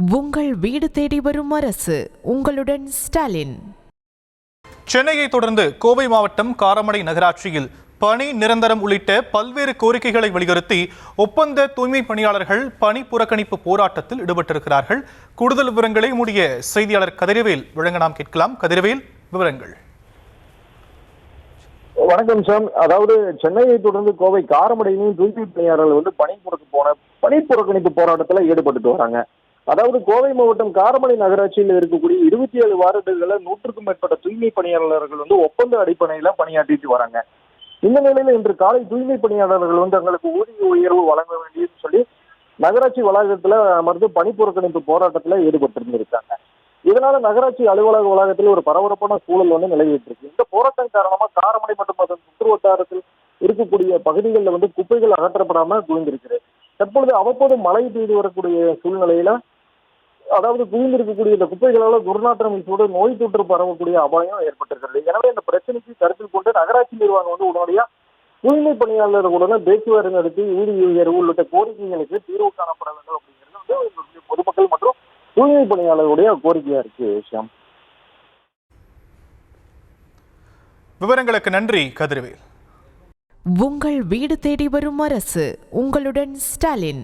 உங்கள் வீடு தேடி வரும் அரசு. உங்களுடன் ஸ்டாலின். சென்னையை தொடர்ந்து கோவை மாவட்டம் காரமடை நகராட்சியில் பணி நிரந்தரம் உள்ளிட்ட பல்வேறு கோரிக்கைகளை வலியுறுத்தி ஒப்பந்த தூய்மை பணியாளர்கள் பணி புறக்கணிப்பு போராட்டத்தில் ஈடுபட்டிருக்கிறார்கள். கூடுதல் விவரங்களை மூடிய செய்தியாளர் கதிரவேல் வழங்க நாம் கேட்கலாம். கதிரவேல், விவரங்கள். வணக்கம் சார். அதாவது சென்னையை தொடர்ந்து கோவை காரமடையிலும் தூய்மை பணியாளர்கள் பணி புறக்கணிப்பு போராட்டத்தில் ஈடுபட்டு வராங்க. அதாவது கோவை மாவட்டம் காரமடை நகராட்சியில் இருக்கக்கூடிய 27 வார்டுகள்ல 100க்கும் மேற்பட்ட தூய்மை பணியாளர்கள் ஒப்பந்த அடிப்படையில பணியாற்றிட்டு வராங்க. இந்த நிலையில இன்று காலை தூய்மை பணியாளர்கள் தங்களுக்கு ஊதிய உயர்வு வழங்க வேண்டியதுன்னு சொல்லி நகராட்சி வளாகத்துல அமர்ந்து பணி புறக்கணிப்பு போராட்டத்துல ஈடுபட்டிருந்திருக்காங்க. இதனால நகராட்சி அலுவலக வளாகத்தில் ஒரு பரபரப்பான சூழல் நிலவிட்டு இருக்கு. இந்த போராட்டம் காரணமா காரமடை மற்றும் அதன் சுற்று வட்டாரத்தில் இருக்கக்கூடிய பகுதிகளில் குப்பைகள் அகற்றப்படாம குவிந்திருக்கிறது. தற்பொழுது அவ்வப்போது மழை பெய்து வரக்கூடிய சூழ்நிலையில அதாவது குவிந்திருக்கக்கூடிய இந்த குப்பைகளால துர்நாற்றம் வீசோடு நோய் தொற்று பரவக்கூடிய அபாயம் ஏற்பட்டிருக்கிறது. எனவே இந்த பிரச்சனைக்கு கருத்தில் கொண்டு நகராட்சி நிர்வாகம் உடனடியாக தூய்மை பணியாளர்களுடன் பேச்சுவார்த்தை நடத்தி ஊதிய உயர்வு உள்ளிட்ட கோரிக்கைகளுக்கு தீர்வு காணப்பட வேண்டும் அப்படிங்கிறது பொதுமக்கள் மற்றும் தூய்மை பணியாளர்களுடைய கோரிக்கையா இருக்கு. ஷியாம், விவரங்களுக்கு நன்றி கதிரவேல். உங்கள் வீடு தேடி வரும் அரசு. உங்களுடன் ஸ்டாலின்.